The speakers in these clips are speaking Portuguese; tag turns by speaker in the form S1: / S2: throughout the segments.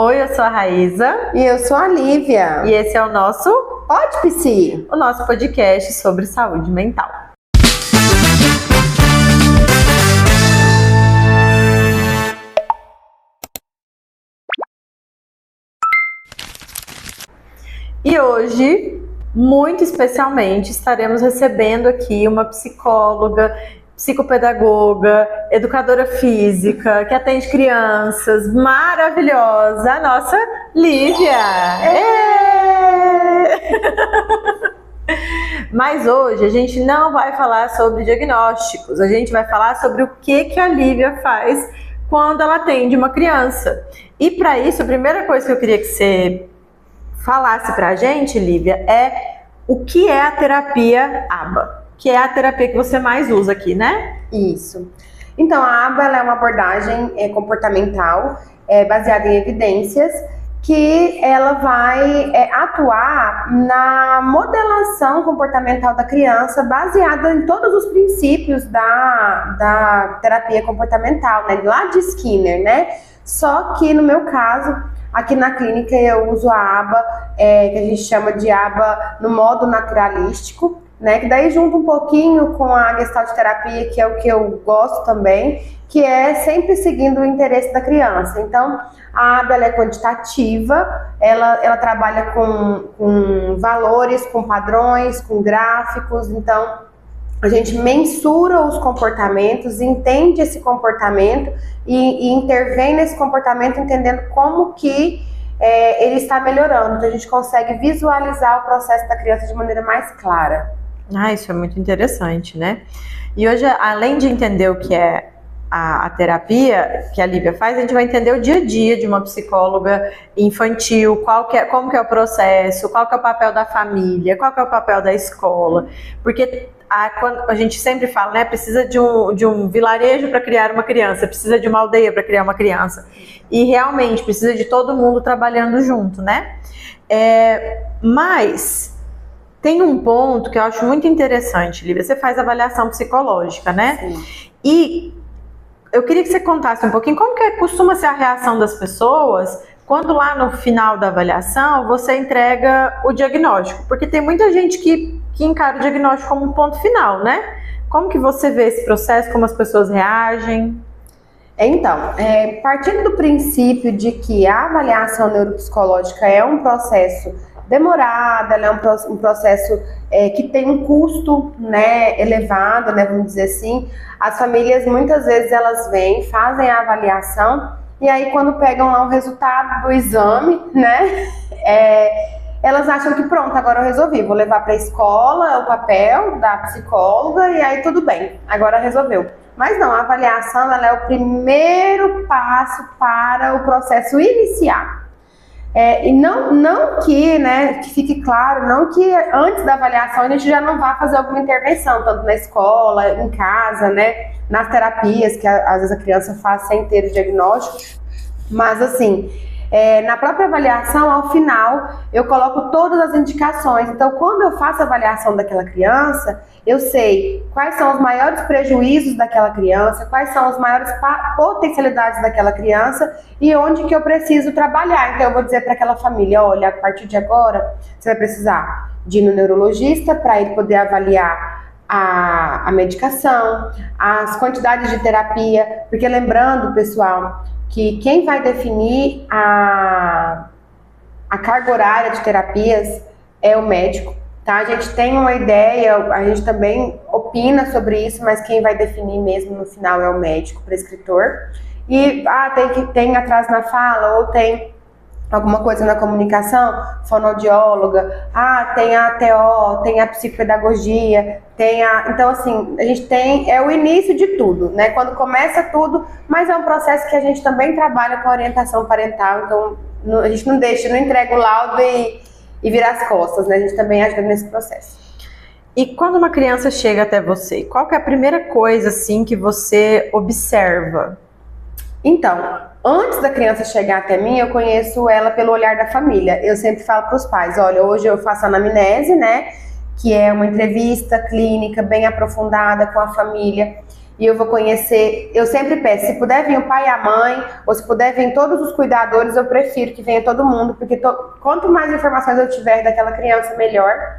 S1: Oi, eu sou a Raíza.
S2: E eu sou a Lívia.
S1: E esse é o nosso
S2: Pode Psi,
S1: o nosso podcast sobre saúde mental. E hoje, muito especialmente, estaremos recebendo aqui uma psicóloga, psicopedagoga, educadora física, que atende crianças, maravilhosa, a nossa Lívia! Mas hoje a gente não vai falar sobre diagnósticos, a gente vai falar sobre o que a Lívia faz quando ela atende uma criança. E para isso, a primeira coisa que eu queria que você falasse pra gente, Lívia, é o que é a terapia ABA, que é a terapia que você mais usa aqui, né?
S2: Isso. Então, a ABA ela é uma abordagem comportamental baseada em evidências, que ela vai atuar na modelação comportamental da criança, baseada em todos os princípios da terapia comportamental, né? Lá de Skinner, né? Só que no meu caso, aqui na clínica eu uso a ABA, que a gente chama de ABA no modo naturalístico, né? Que daí junta um pouquinho com a Gestalt terapia, que é o que eu gosto também, que é sempre seguindo o interesse da criança. Então, a ABA ela é quantitativa, ela trabalha com valores, com padrões, com gráficos. Então, a gente mensura os comportamentos, entende esse comportamento e intervém nesse comportamento entendendo como que ele está melhorando. Então, a gente consegue visualizar o processo da criança de maneira mais clara.
S1: Isso é muito interessante, né? E hoje, além de entender o que é a terapia que a Lívia faz, a gente vai entender o dia a dia de uma psicóloga infantil, como que é o processo, qual que é o papel da família, qual que é o papel da escola, porque a gente sempre fala, né, precisa de um vilarejo para criar uma criança, precisa de uma aldeia para criar uma criança, e realmente precisa de todo mundo trabalhando junto, né? Mas tem um ponto que eu acho muito interessante, Lívia, você faz avaliação psicológica, né?
S2: Sim.
S1: E eu queria que você contasse um pouquinho como que costuma ser a reação das pessoas quando lá no final da avaliação você entrega o diagnóstico, porque tem muita gente que encara o diagnóstico como um ponto final, né? Como que você vê esse processo, como as pessoas reagem?
S2: Então, partindo do princípio de que a avaliação neuropsicológica é um processo demorado, ela é um processo que tem um custo, né, elevado, né, vamos dizer assim. As famílias muitas vezes elas vêm, fazem a avaliação e aí quando pegam lá o resultado do exame, né, elas acham que pronto, agora eu resolvi, vou levar para a escola o papel da psicóloga e aí tudo bem, agora resolveu. Mas não, a avaliação ela é o primeiro passo para o processo iniciar. E não que, né, que fique claro, não que antes da avaliação a gente já não vá fazer alguma intervenção, tanto na escola, em casa, né, nas terapias, que às vezes a criança faz sem ter o diagnóstico, mas assim, na própria avaliação, ao final, eu coloco todas as indicações. Então, quando eu faço a avaliação daquela criança, eu sei quais são os maiores prejuízos daquela criança, quais são as maiores potencialidades daquela criança e onde que eu preciso trabalhar. Então, eu vou dizer para aquela família, olha, a partir de agora, você vai precisar de ir no neurologista para ele poder avaliar a medicação, as quantidades de terapia, porque lembrando, pessoal, que quem vai definir a carga horária de terapias é o médico, tá? A gente tem uma ideia, a gente também opina sobre isso, mas quem vai definir mesmo no final é o médico, prescritor. E tem atraso na fala ou tem alguma coisa na comunicação, fonoaudióloga, tem a ATO, tem a psicopedagogia, então assim, a gente tem, o início de tudo, né, quando começa tudo, mas é um processo que a gente também trabalha com a orientação parental, então a gente não entrega o laudo e vira as costas, né, a gente também ajuda nesse processo.
S1: E quando uma criança chega até você, qual que é a primeira coisa, assim, que você observa?
S2: Então, antes da criança chegar até mim, eu conheço ela pelo olhar da família. Eu sempre falo para os pais, olha, hoje eu faço anamnese, né, que é uma entrevista clínica bem aprofundada com a família. e eu vou conhecer, eu sempre peço, se puder vir o pai e a mãe, ou se puder vir todos os cuidadores, eu prefiro que venha todo mundo, porque quanto mais informações eu tiver daquela criança, melhor.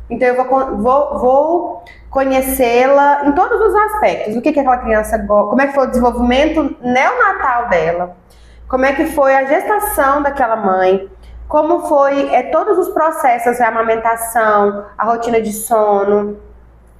S2: Então eu vou conhecê-la em todos os aspectos, o que aquela criança gosta, como é que foi o desenvolvimento neonatal dela, como é que foi a gestação daquela mãe, como foi todos os processos, a amamentação, a rotina de sono,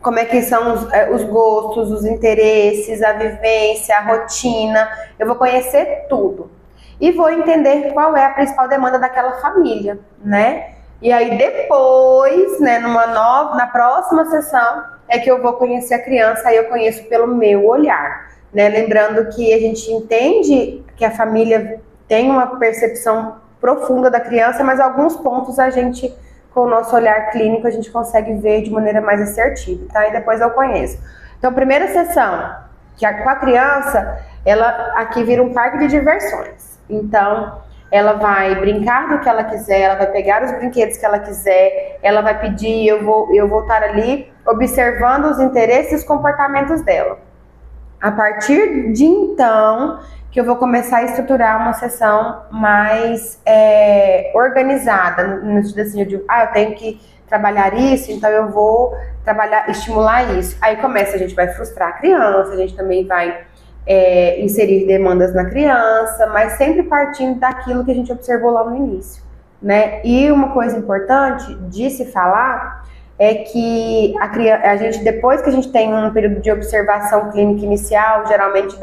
S2: como é que são os gostos, os interesses, a vivência, a rotina. Eu vou conhecer tudo. E vou entender qual é a principal demanda daquela família, né? E aí depois, né, na próxima sessão, é que eu vou conhecer a criança, aí eu conheço pelo meu olhar, né? Lembrando que a gente entende que a família tem uma percepção profunda da criança, mas alguns pontos a gente, com o nosso olhar clínico, a gente consegue ver de maneira mais assertiva, tá? E depois eu conheço. Então, primeira sessão, que com a criança, ela aqui vira um parque de diversões. Então, ela vai brincar do que ela quiser, ela vai pegar os brinquedos que ela quiser, ela vai pedir, eu vou estar ali observando os interesses e os comportamentos dela. A partir de então, que eu vou começar a estruturar uma sessão mais organizada, no sentido assim, eu digo, eu tenho que trabalhar isso, então eu vou estimular isso. Aí a gente vai frustrar a criança, a gente também vai inserir demandas na criança, mas sempre partindo daquilo que a gente observou lá no início, né? E uma coisa importante de se falar é que a gente, depois que a gente tem um período de observação clínica inicial, geralmente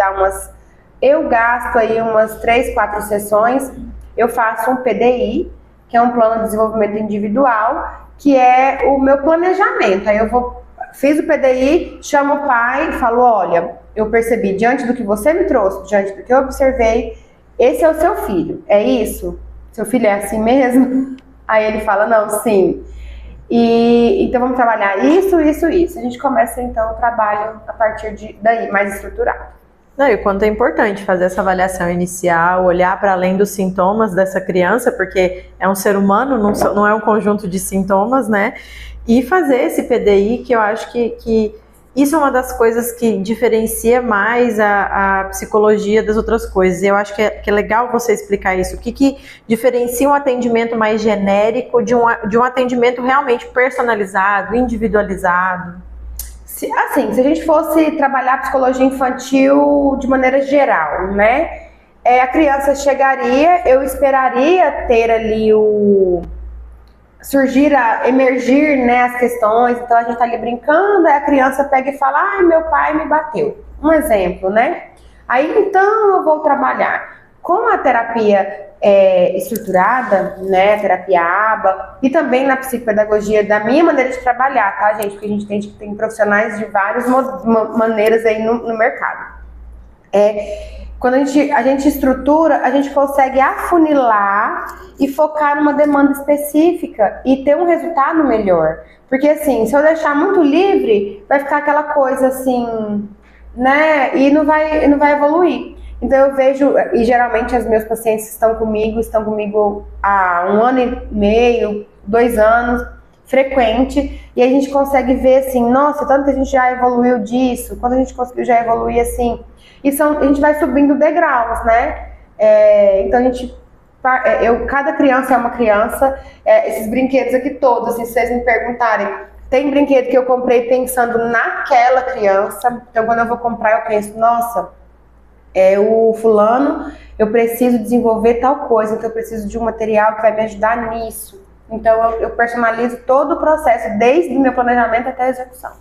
S2: eu gasto aí umas 3, 4 sessões, eu faço um PDI, que é um plano de desenvolvimento individual, que é o meu planejamento. Aí fiz o PDI, chamo o pai e falo, olha, eu percebi, diante do que você me trouxe, diante do que eu observei, esse é o seu filho, é isso? Seu filho é assim mesmo? Aí ele fala, não, sim. Então vamos trabalhar isso. A gente começa então o trabalho a partir daí, mais estruturado.
S1: Não, e o quanto é importante fazer essa avaliação inicial, olhar para além dos sintomas dessa criança, porque é um ser humano, não é um conjunto de sintomas, né? E fazer esse PDI, que eu acho que isso é uma das coisas que diferencia mais a psicologia das outras coisas. Eu acho que é legal você explicar isso. O que diferencia um atendimento mais genérico de um atendimento realmente personalizado, individualizado?
S2: Se a gente fosse trabalhar a psicologia infantil de maneira geral, né? A criança chegaria, eu esperaria ter ali emergir, né, as questões. Então a gente tá ali brincando, aí a criança pega e fala, ai, meu pai me bateu. Um exemplo, né? Aí então eu vou trabalhar com a terapia estruturada, né, terapia ABA, e também na psicopedagogia, da minha maneira de trabalhar, tá, gente? Porque a gente entende que tem profissionais de várias maneiras aí no mercado. Quando a gente estrutura, a gente consegue afunilar e focar numa demanda específica e ter um resultado melhor. Porque assim, se eu deixar muito livre, vai ficar aquela coisa assim, né? E não vai evoluir. Então eu vejo, e geralmente os meus pacientes estão comigo há 1 ano e meio, 2 anos, frequente, e a gente consegue ver assim, nossa, tanto que a gente já evoluiu disso, quando a gente conseguiu já evoluir assim, a gente vai subindo degraus, né? Então cada criança é uma criança, esses brinquedos aqui todos, se vocês me perguntarem, tem brinquedo que eu comprei pensando naquela criança, então quando eu vou comprar eu penso, nossa, o fulano, eu preciso desenvolver tal coisa, então eu preciso de um material que vai me ajudar nisso. Então eu personalizo todo o processo, desde o meu planejamento até a execução.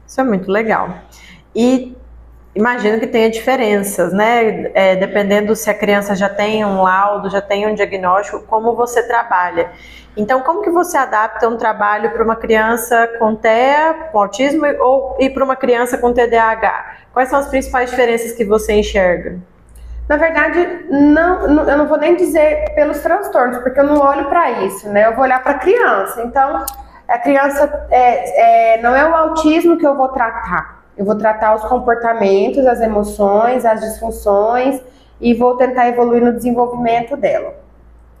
S1: Isso é muito legal. E imagino que tenha diferenças, né? Dependendo se a criança já tem um laudo, já tem um diagnóstico, como você trabalha. Então, como que você adapta um trabalho para uma criança com TEA, com autismo, e para uma criança com TDAH? Quais são as principais diferenças que você enxerga?
S2: Na verdade, eu não vou nem dizer pelos transtornos, porque eu não olho para isso, né? Eu vou olhar para a criança. Então, a criança não é o autismo que eu vou tratar. Eu vou tratar os comportamentos, as emoções, as disfunções e vou tentar evoluir no desenvolvimento dela.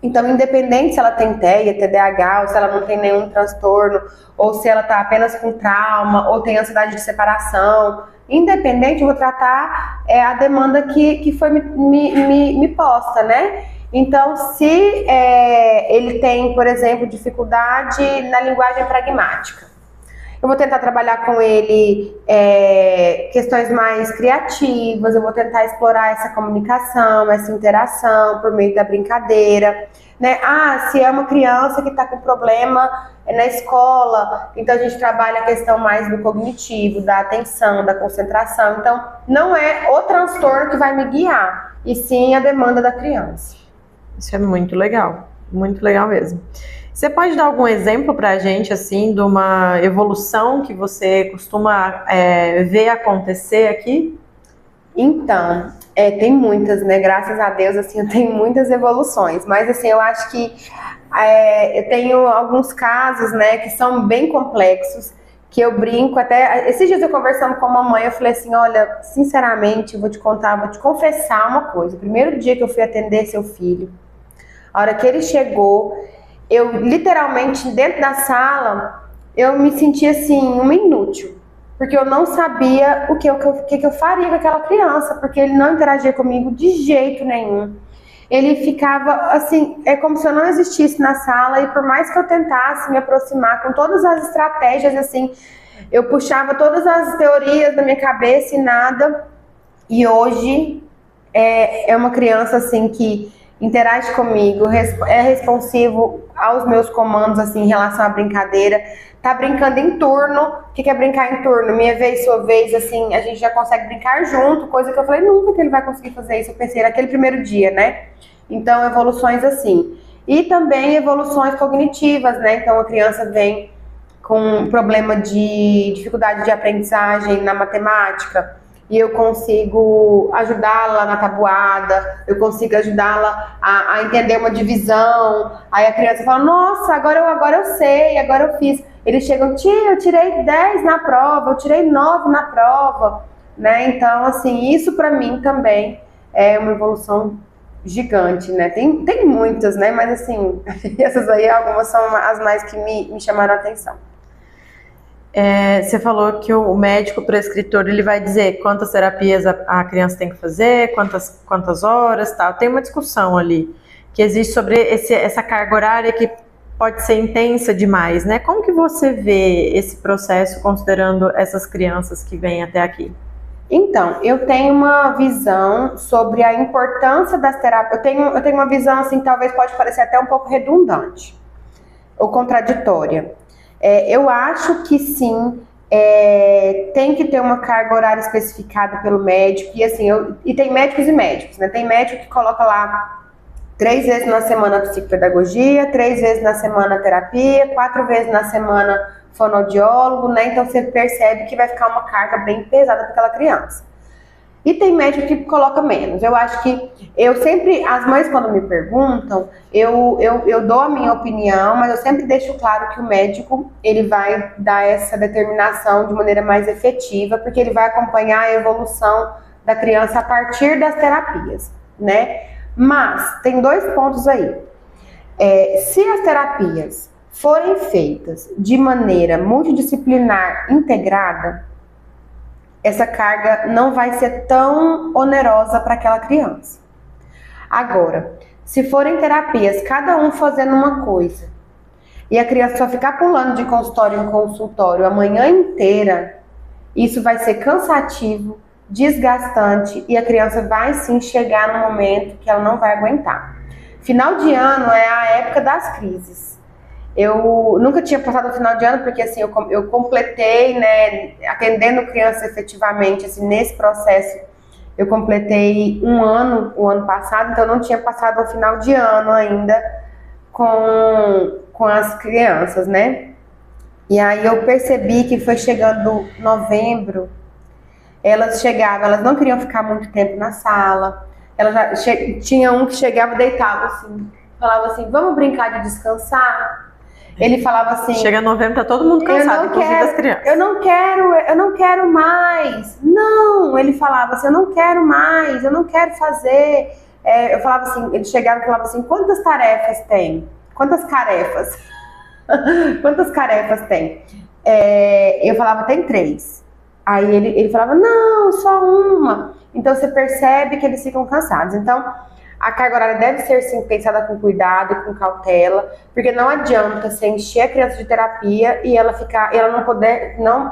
S2: Então, independente se ela tem TEA, TDAH, ou se ela não tem nenhum transtorno, ou se ela está apenas com trauma, ou tem ansiedade de separação, independente, eu vou tratar a demanda que foi me posta, né? Então, se ele tem, por exemplo, dificuldade na linguagem pragmática, eu vou tentar trabalhar com ele questões mais criativas, eu vou tentar explorar essa comunicação, essa interação por meio da brincadeira, né? Se é uma criança que está com problema na escola, então a gente trabalha a questão mais do cognitivo, da atenção, da concentração. Então, não é o transtorno que vai me guiar, e sim a demanda da criança.
S1: Isso é muito legal mesmo. Você pode dar algum exemplo para a gente, assim, de uma evolução que você costuma ver acontecer aqui?
S2: Então, tem muitas, né? Graças a Deus, assim, eu tenho muitas evoluções. Mas, assim, eu acho que eu tenho alguns casos, né, que são bem complexos, que eu brinco até... Esses dias eu conversando com a mamãe, eu falei assim, olha, sinceramente, eu vou te contar, vou te confessar uma coisa. O primeiro dia que eu fui atender seu filho, a hora que ele chegou... Eu, literalmente, dentro da sala, eu me senti assim, uma inútil. Porque eu não sabia o que eu faria com aquela criança, porque ele não interagia comigo de jeito nenhum. Ele ficava, assim, é como se eu não existisse na sala, e por mais que eu tentasse me aproximar com todas as estratégias, assim, eu puxava todas as teorias da minha cabeça e nada. E hoje, é uma criança, assim, que... interage comigo, é responsivo aos meus comandos, assim, em relação à brincadeira, tá brincando em turno. O que é brincar em turno? Minha vez, sua vez, assim, a gente já consegue brincar junto, coisa que eu falei, nunca que ele vai conseguir fazer isso, eu pensei naquele primeiro dia, né? Então, evoluções assim. E também evoluções cognitivas, né? Então, a criança vem com problema de dificuldade de aprendizagem na matemática, e eu consigo ajudá-la na tabuada, eu consigo ajudá-la a entender uma divisão. Aí a criança fala, nossa, agora eu sei, agora eu fiz. Eles chegam, tia, eu tirei 10 na prova, eu tirei 9 na prova, né? Então, assim, isso para mim também é uma evolução gigante, né? Tem muitas, né? Mas, assim, essas aí, algumas são as mais que me chamaram a atenção.
S1: Você falou que o médico prescritor, ele vai dizer quantas terapias a criança tem que fazer, quantas horas, tal. Tem uma discussão ali que existe sobre essa carga horária que pode ser intensa demais, né? Como que você vê esse processo considerando essas crianças que vêm até aqui?
S2: Então, eu tenho uma visão sobre a importância das terapias. Eu tenho uma visão, assim, talvez pode parecer até um pouco redundante ou contraditória. Eu acho que sim, tem que ter uma carga horária especificada pelo médico, e assim, e tem médicos e médicos, né? Tem médico que coloca lá 3 vezes na semana psicopedagogia, 3 vezes na semana terapia, 4 vezes na semana fonoaudiólogo, né? Então você percebe que vai ficar uma carga bem pesada para aquela criança. E tem médico que coloca menos. Eu acho que as mães quando me perguntam, eu dou a minha opinião, mas eu sempre deixo claro que o médico, ele vai dar essa determinação de maneira mais efetiva, porque ele vai acompanhar a evolução da criança a partir das terapias, né? Mas tem 2 pontos aí. Se as terapias forem feitas de maneira multidisciplinar integrada, essa carga não vai ser tão onerosa para aquela criança. Agora, se forem terapias, cada um fazendo uma coisa, e a criança só ficar pulando de consultório em consultório a manhã inteira, isso vai ser cansativo, desgastante, e a criança vai sim chegar no momento que ela não vai aguentar. Final de ano é a época das crises. Eu nunca tinha passado o final de ano, porque assim, eu completei, né, atendendo crianças efetivamente, assim, nesse processo, eu completei 1 ano, o ano passado, então eu não tinha passado o final de ano ainda com as crianças, né? E aí eu percebi que foi chegando novembro, elas chegavam, elas não queriam ficar muito tempo na sala, tinha um que chegava, deitava assim, falava assim, vamos brincar de descansar? Ele falava assim...
S1: Chega novembro, tá todo mundo cansado, inclusive as crianças.
S2: Eu não quero mais. Não, ele falava assim, eu não quero mais, eu não quero fazer. Eu falava assim, ele chegava e falava assim, quantas tarefas tem? Quantas carefas? Quantas carefas tem? Eu falava, tem 3. Aí ele falava, não, só uma. Então você percebe que eles ficam cansados. Então a carga horária deve ser sim pensada com cuidado, com cautela, porque não adianta você encher a criança de terapia e ela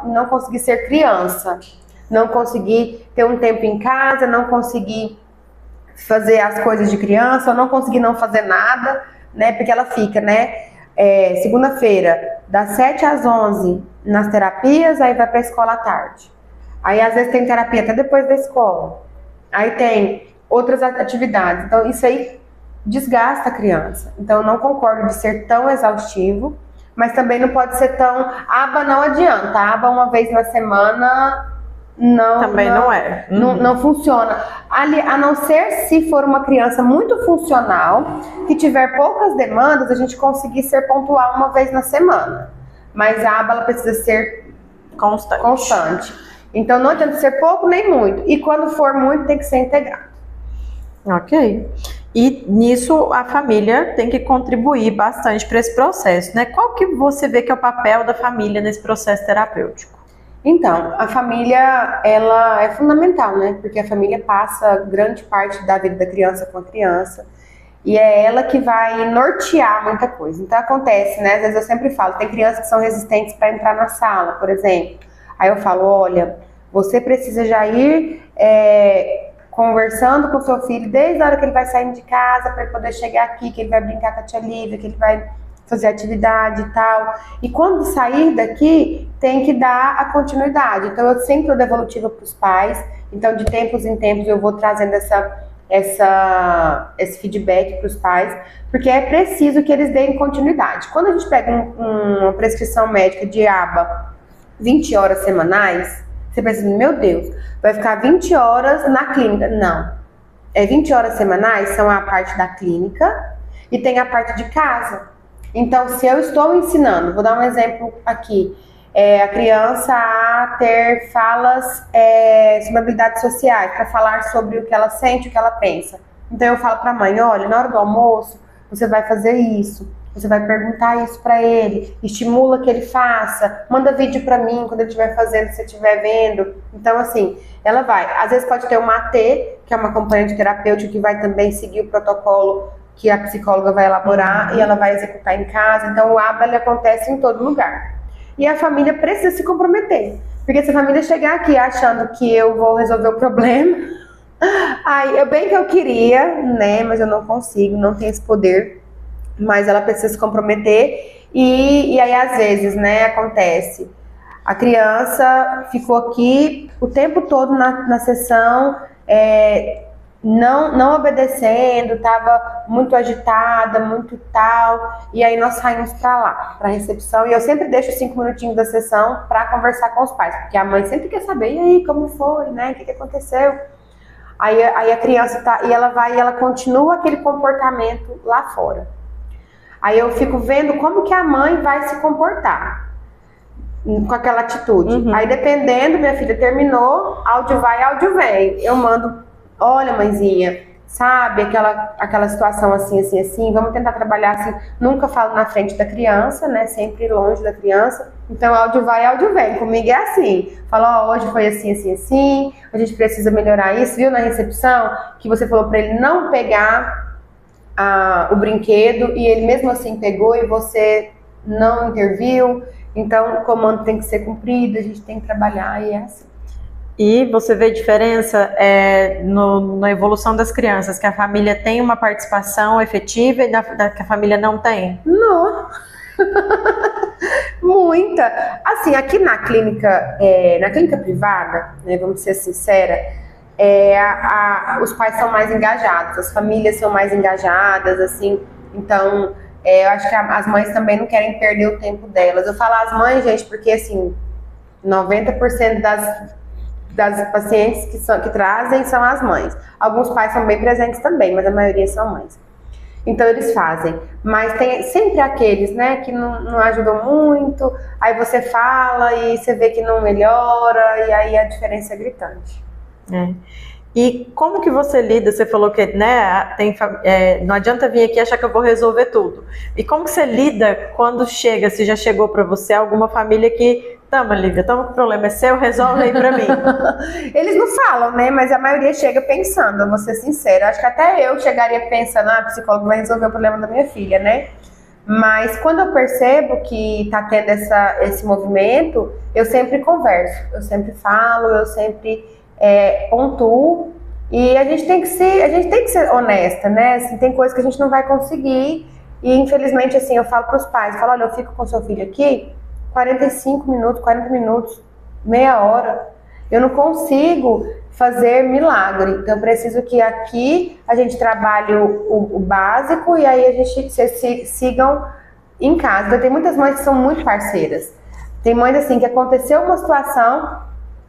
S2: não conseguir ser criança, não conseguir ter um tempo em casa, não conseguir fazer as coisas de criança, ou não conseguir não fazer nada, né? Porque ela fica, né? Segunda-feira, das 7 às 11 nas terapias, aí vai para a escola à tarde. Aí às vezes tem terapia até depois da escola. Aí tem outras atividades. Então isso aí desgasta a criança. Então eu não concordo de ser tão exaustivo, mas também não pode ser tão... aba não adianta. Aba uma vez na semana
S1: Também não é.
S2: Não funciona. A não ser se for uma criança muito funcional, que tiver poucas demandas, a gente conseguir ser pontual uma vez na semana. Mas a aba ela precisa ser constante. Então não adianta ser pouco nem muito. E quando for muito, tem que ser integrado.
S1: Ok. E nisso a família tem que contribuir bastante para esse processo, né? Qual que você vê que é o papel da família nesse processo terapêutico?
S2: Então, a família, ela é fundamental, né? Porque a família passa grande parte da vida da criança com a criança e é ela que vai nortear muita coisa. Então acontece, né? Às vezes eu sempre falo, tem crianças que são resistentes para entrar na sala, por exemplo. Aí eu falo, olha, você precisa já ir conversando com o seu filho desde a hora que ele vai saindo de casa para ele poder chegar aqui, que ele vai brincar com a tia Lívia, que ele vai fazer atividade e tal. E quando sair daqui, tem que dar a continuidade. Então eu sempre dou devolutiva para os pais. Então de tempos em tempos eu vou trazendo esse feedback para os pais, porque é preciso que eles deem continuidade. Quando a gente pega uma prescrição médica de aba 20 horas semanais, você pensa, meu Deus, vai ficar 20 horas na clínica. Não. 20 horas semanais são a parte da clínica e tem a parte de casa. Então, se eu estou ensinando, vou dar um exemplo aqui, a criança a ter falas sobre habilidades sociais, para falar sobre o que ela sente, o que ela pensa. Então, eu falo para a mãe, olha, na hora do almoço, você vai fazer isso, você vai perguntar isso para ele, estimula que ele faça, manda vídeo para mim quando ele estiver fazendo, se você estiver vendo. Então, assim, ela vai. Às vezes pode ter uma AT, que é uma acompanhante terapêutica, que vai também seguir o protocolo que a psicóloga vai elaborar e ela vai executar em casa. Então o ABA ele acontece em todo lugar. E a família precisa se comprometer. Porque se a família chegar aqui achando que eu vou resolver o problema, aí bem que eu queria, né? Mas eu não consigo, não tenho esse poder. Mas ela precisa se comprometer. E aí às vezes, né, acontece. A criança ficou aqui o tempo todo na sessão, não obedecendo, estava muito agitada, muito tal, e aí nós saímos para lá, para a recepção, e eu sempre deixo 5 minutinhos da sessão para conversar com os pais, porque a mãe sempre quer saber, e aí, como foi, né, o que aconteceu? Aí a criança e ela continua aquele comportamento lá fora. Aí eu fico vendo como que a mãe vai se comportar com aquela atitude.
S1: Uhum.
S2: Aí dependendo, minha filha terminou, áudio vai, áudio vem. Eu mando, olha mãezinha, sabe, aquela situação assim, vamos tentar trabalhar assim. Nunca falo na frente da criança, né, sempre longe da criança. Então áudio vai, áudio vem. Comigo é assim, falo, hoje foi assim, a gente precisa melhorar isso, viu, na recepção, que você falou pra ele não pegar o brinquedo, e ele mesmo assim pegou e você não interviu. Então o comando tem que ser cumprido, a gente tem que trabalhar, e é assim.
S1: E você vê diferença na evolução das crianças, que a família tem uma participação efetiva e que a família não tem?
S2: Não. Muita. Assim, aqui na clínica privada, né, vamos ser sinceras, os pais são mais engajados, as famílias são mais engajadas, assim, então eu acho que as mães também não querem perder o tempo delas. Eu falo as mães, gente, porque assim, 90% das pacientes que trazem são as mães. Alguns pais são bem presentes também, mas a maioria são mães. Então eles fazem, mas tem sempre aqueles, né, que não ajudam muito, aí você fala e você vê que não melhora, e aí a diferença é gritante.
S1: E como que você lida? Você falou que, né, não adianta vir aqui e achar que eu vou resolver tudo. E como que você lida quando chega, se já chegou para você alguma família que Toma, Lívia, toma que o problema é seu, resolve aí pra mim.
S2: Eles não falam, né? Mas a maioria chega pensando, eu vou ser sincera. Acho que até eu chegaria pensando, a psicóloga vai resolver o problema da minha filha, né? Mas quando eu percebo que tá tendo esse movimento, eu sempre converso, eu sempre falo, eu sempre pontuo. E a gente tem que ser honesta, né? Assim, tem coisas que a gente não vai conseguir. E infelizmente, assim, eu falo pros pais, falo, olha, eu fico com seu filho aqui 45 minutos, 40 minutos, meia hora. Eu não consigo fazer milagre. Então, eu preciso que aqui a gente trabalhe o básico e aí a gente sigam em casa. Então, tem muitas mães que são muito parceiras. Tem mães, assim, que aconteceu uma situação,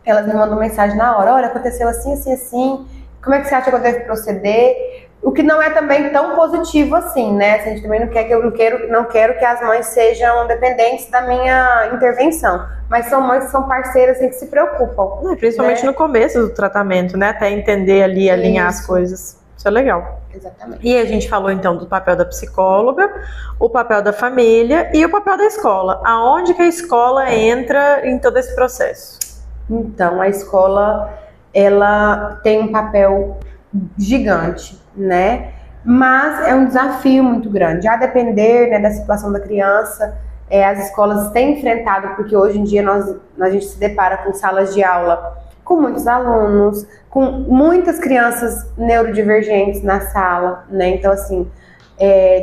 S2: elas me mandam mensagem na hora, olha, aconteceu assim, assim, assim, como é que você acha que eu devo proceder? O que não é também tão positivo assim, né? A gente também não quero que as mães sejam dependentes da minha intervenção. Mas são mães que são parceiras e que se preocupam.
S1: Principalmente, né? No começo do tratamento, né? Até entender ali, alinhar as coisas. Isso é legal.
S2: Exatamente.
S1: E a gente falou então do papel da psicóloga, o papel da família e o papel da escola. Aonde que a escola entra em todo esse processo?
S2: Então, a escola, ela tem um papel gigante, né? Mas é um desafio muito grande. A depender, né, da situação da criança, as escolas têm enfrentado, porque hoje em dia a gente se depara com salas de aula com muitos alunos, com muitas crianças neurodivergentes na sala, né? Então, assim,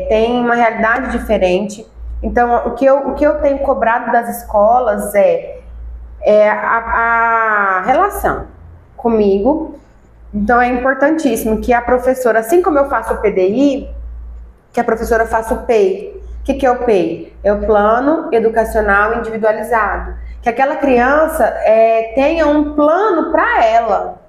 S2: tem uma realidade diferente. Então, o que eu tenho cobrado das escolas é a relação comigo. Então, é importantíssimo que a professora, assim como eu faço o PDI, que a professora faça o PEI. O que é o PEI? É o Plano Educacional Individualizado. Que aquela criança tenha um plano para ela,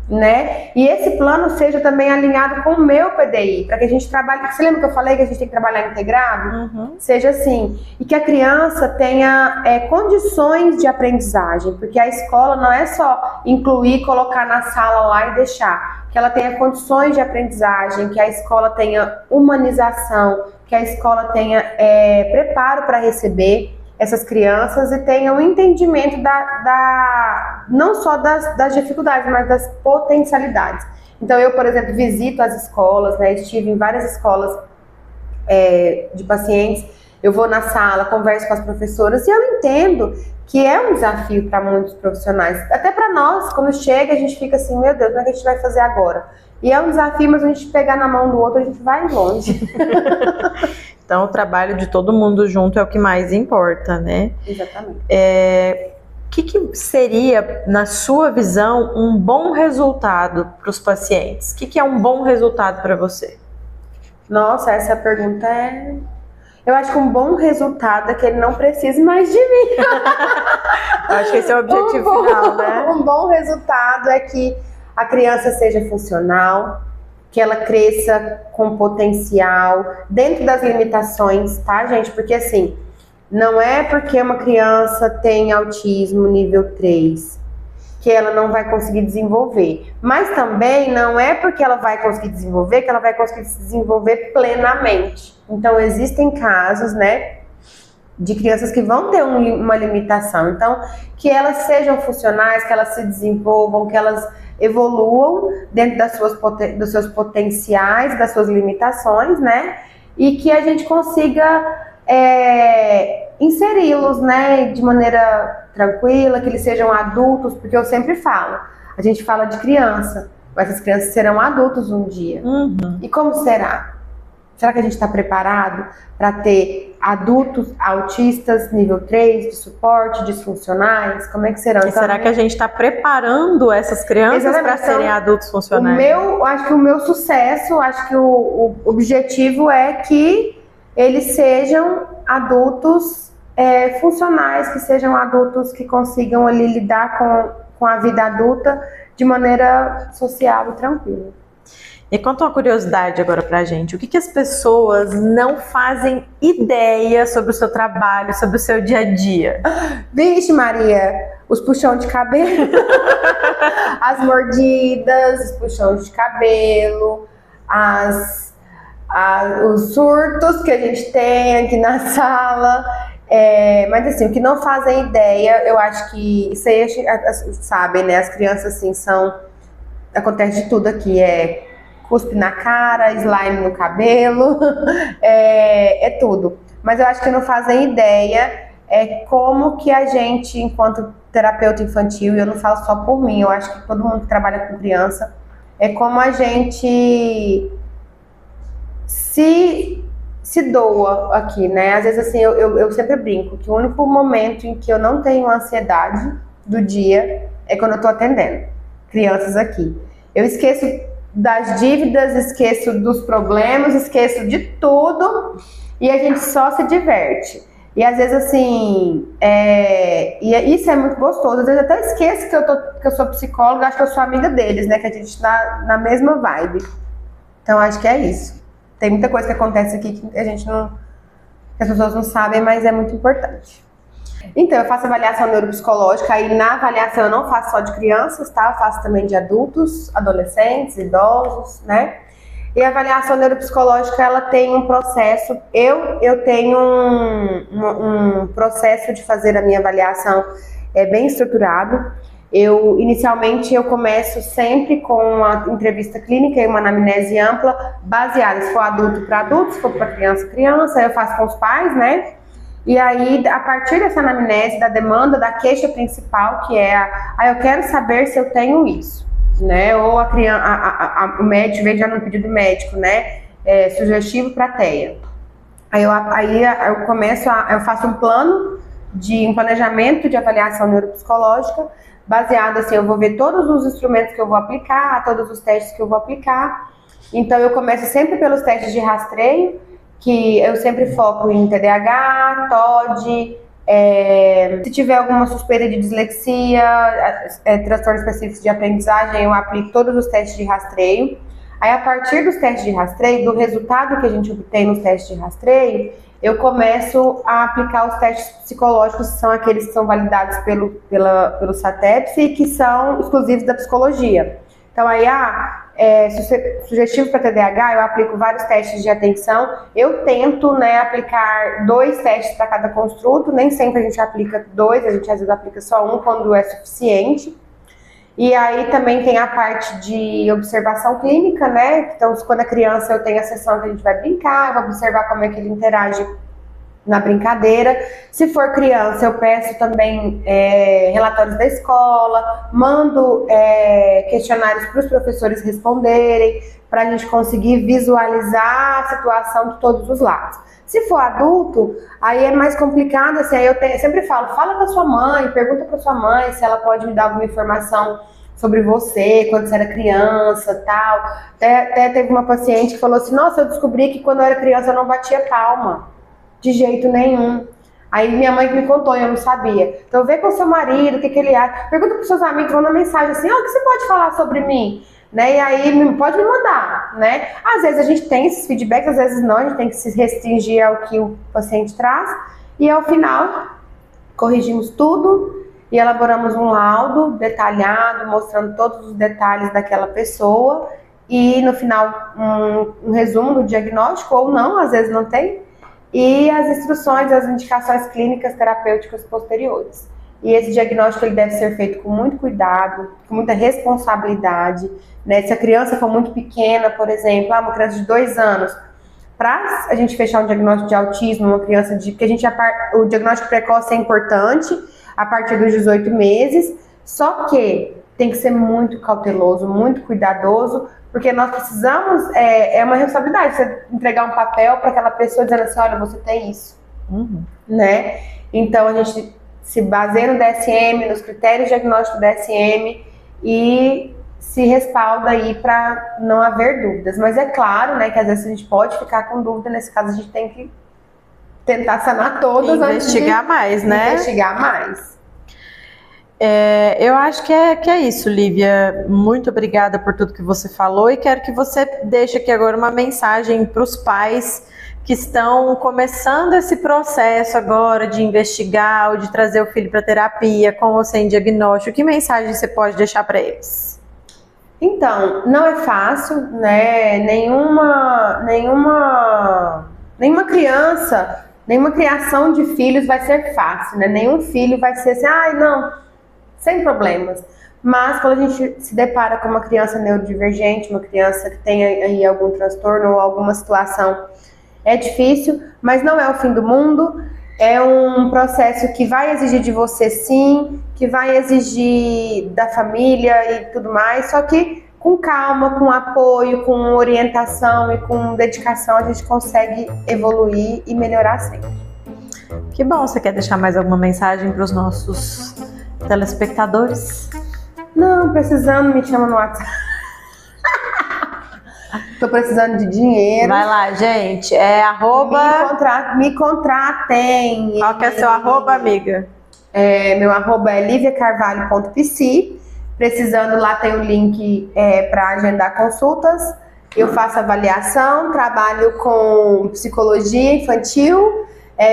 S2: né? E esse plano seja também alinhado com o meu PDI, para que a gente trabalhe. Você lembra que eu falei que a gente tem que trabalhar integrado?
S1: Uhum.
S2: Seja assim. E que a criança tenha condições de aprendizagem, porque a escola não é só incluir, colocar na sala lá e deixar. Que ela tenha condições de aprendizagem, que a escola tenha humanização, que a escola tenha preparo para receber essas crianças e tenham um entendimento não só das dificuldades, mas das potencialidades. Então, eu, por exemplo, visito as escolas, né? Estive em várias escolas de pacientes, eu vou na sala, converso com as professoras e eu entendo que é um desafio para muitos profissionais. Até para nós, quando chega, a gente fica assim, meu Deus, como é que a gente vai fazer agora? E é um desafio, mas a gente pegar na mão do outro, a gente vai longe.
S1: Então, o trabalho de todo mundo junto é o que mais importa, né?
S2: Exatamente.
S1: O que seria, na sua visão, um bom resultado para os pacientes? O que é um bom resultado para você?
S2: Nossa, essa pergunta Eu acho que um bom resultado é que ele não precise mais de mim.
S1: Eu acho que esse é o objetivo final, né?
S2: Um bom resultado é que a criança seja funcional, que ela cresça com potencial, dentro das limitações, tá, gente? Porque assim, não é porque uma criança tem autismo nível 3 que ela não vai conseguir desenvolver. Mas também não é porque ela vai conseguir desenvolver que ela vai conseguir se desenvolver plenamente. Então, existem casos, né, de crianças que vão ter uma limitação. Então, que elas sejam funcionais, que elas se desenvolvam, que elas evoluam dentro dos seus potenciais, das suas limitações, né? E que a gente consiga inseri-los, né, de maneira tranquila, que eles sejam adultos, porque eu sempre falo, a gente fala de criança, mas as crianças serão adultos um dia.
S1: Uhum.
S2: E como será? Será que a gente está preparado para ter adultos autistas nível 3, de suporte, disfuncionais? Como é que serão?
S1: E será que a gente está preparando essas crianças para serem adultos funcionais?
S2: Acho que o meu sucesso, acho que o objetivo é que eles sejam adultos funcionais, que sejam adultos que consigam ali lidar com a vida adulta de maneira social e tranquila.
S1: E conta uma curiosidade agora pra gente. O que as pessoas não fazem ideia sobre o seu trabalho, sobre o seu dia a dia?
S2: Vixe, Maria, os puxões de cabelo, as mordidas, os puxões de cabelo, os surtos que a gente tem aqui na sala. Mas assim, o que não fazem ideia, eu acho que isso aí sabem, né? As crianças assim acontece de tudo aqui, cuspe na cara, slime no cabelo, é tudo. Mas eu acho que não fazem ideia como que a gente, enquanto terapeuta infantil, e eu não falo só por mim, eu acho que todo mundo que trabalha com criança, como a gente se doa aqui, né? Às vezes assim, eu sempre brinco que o único momento em que eu não tenho ansiedade do dia é quando eu tô atendendo crianças aqui. Eu esqueço das dívidas, esqueço dos problemas, esqueço de tudo e a gente só se diverte. E às vezes assim, isso é muito gostoso. Às vezes eu até esqueço que eu sou psicóloga, acho que eu sou amiga deles, né? Que a gente tá na mesma vibe. Então acho que é isso. Tem muita coisa que acontece aqui que que as pessoas não sabem, mas é muito importante. Então, eu faço avaliação neuropsicológica, aí na avaliação eu não faço só de crianças, tá? Eu faço também de adultos, adolescentes, idosos, né? E a avaliação neuropsicológica, ela tem um processo, eu tenho um processo de fazer a minha avaliação bem estruturado. Inicialmente, eu começo sempre com uma entrevista clínica e uma anamnese ampla, baseada se for adulto para adulto, se for para criança, criança, eu faço com os pais, né? E aí, a partir dessa anamnese, da demanda, da queixa principal, que é eu quero saber se eu tenho isso, né? Ou a criança, o médico veio já no pedido médico, né? Sugestivo para TEA. Eu faço um planejamento de avaliação neuropsicológica, baseado assim, eu vou ver todos os instrumentos que eu vou aplicar, todos os testes que eu vou aplicar. Então, eu começo sempre pelos testes de rastreio, que eu sempre foco em TDAH, TOD, se tiver alguma suspeita de dislexia, transtornos específicos de aprendizagem, eu aplico todos os testes de rastreio. Aí, a partir dos testes de rastreio, do resultado que a gente obtém nos testes de rastreio, eu começo a aplicar os testes psicológicos, que são aqueles que são validados pelo SATEPS e que são exclusivos da psicologia. Então, aí, sugestivo para TDAH, eu aplico vários testes de atenção. Eu tento, né, aplicar 2 testes para cada construto, nem sempre a gente aplica 2, a gente às vezes aplica só 1 quando é suficiente. E aí também tem a parte de observação clínica, né? Então, quando é criança, eu tenho a sessão que a gente vai brincar, vou observar como é que ele interage na brincadeira. Se for criança, eu peço também relatórios da escola, mando questionários para os professores responderem, para a gente conseguir visualizar a situação de todos os lados. Se for adulto, aí é mais complicado, assim, aí eu sempre fala com a sua mãe, pergunta para sua mãe se ela pode me dar alguma informação sobre você, quando você era criança, tal. Até teve uma paciente que falou assim, nossa, eu descobri que quando eu era criança eu não batia palma, de jeito nenhum. Aí minha mãe que me contou e eu não sabia. Então vê com o seu marido, o que ele acha. Pergunta para os seus amigos, manda mensagem assim, o que você pode falar sobre mim? Né? E aí pode me mandar, né? Às vezes a gente tem esses feedbacks, às vezes não, a gente tem que se restringir ao que o paciente traz. E ao final, corrigimos tudo e elaboramos um laudo detalhado, mostrando todos os detalhes daquela pessoa. E no final, um resumo do diagnóstico, ou não, às vezes não tem. E as instruções, as indicações clínicas terapêuticas posteriores. E esse diagnóstico ele deve ser feito com muito cuidado, com muita responsabilidade, né? Se a criança for muito pequena, por exemplo, uma criança de 2 anos, para a gente fechar um diagnóstico de autismo, uma criança porque o diagnóstico precoce é importante a partir dos 18 meses, só que tem que ser muito cauteloso, muito cuidadoso, porque nós precisamos, é uma responsabilidade, você entregar um papel para aquela pessoa dizendo assim, olha, você tem isso, né? Então a gente se baseia no DSM, nos critérios diagnósticos do DSM e se respalda aí para não haver dúvidas. Mas é claro, né, que às vezes a gente pode ficar com dúvida, nesse caso a gente tem que tentar sanar todas
S1: investigar mais, né?
S2: Investigar mais.
S1: Eu acho que é isso, Lívia. Muito obrigada por tudo que você falou e quero que você deixe aqui agora uma mensagem para os pais que estão começando esse processo agora de investigar ou de trazer o filho para terapia com ou sem diagnóstico. Que mensagem você pode deixar para eles?
S2: Então, não é fácil, né? Nenhuma criança Nenhuma criação de filhos vai ser fácil, né? Nenhum filho vai ser assim, ai, não, sem problemas. Mas quando a gente se depara com uma criança neurodivergente, uma criança que tem aí algum transtorno ou alguma situação, é difícil, mas não é o fim do mundo. É um processo que vai exigir de você, sim, que vai exigir da família e tudo mais, só que com calma, com apoio, com orientação e com dedicação a gente consegue evoluir e melhorar sempre.
S1: Que bom, você quer deixar mais alguma mensagem para os nossos telespectadores?
S2: Não, precisando, me chama no WhatsApp. Tô precisando de dinheiro.
S1: Vai lá, gente. É arroba...
S2: Me contratem.
S1: Qual que é seu arroba, amiga?
S2: Meu arroba é liviacarvalho.pc. Precisando, lá tem o link para agendar consultas. Eu faço avaliação, trabalho com psicologia infantil,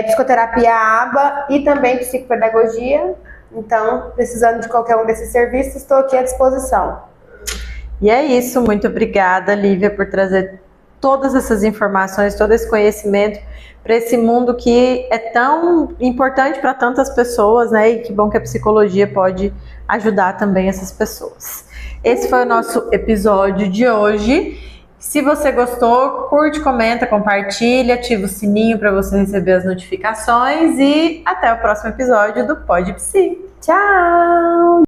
S2: psicoterapia ABA e também psicopedagogia. Então, precisando de qualquer um desses serviços, estou aqui à disposição.
S1: E é isso, muito obrigada, Lívia, por trazer todas essas informações, todo esse conhecimento para esse mundo que é tão importante para tantas pessoas, né? E que bom que a psicologia pode ajudar também essas pessoas. Esse foi o nosso episódio de hoje. Se você gostou, curte, comenta, compartilha, ativa o sininho para você receber as notificações e até o próximo episódio do Pod Psi.
S2: Tchau!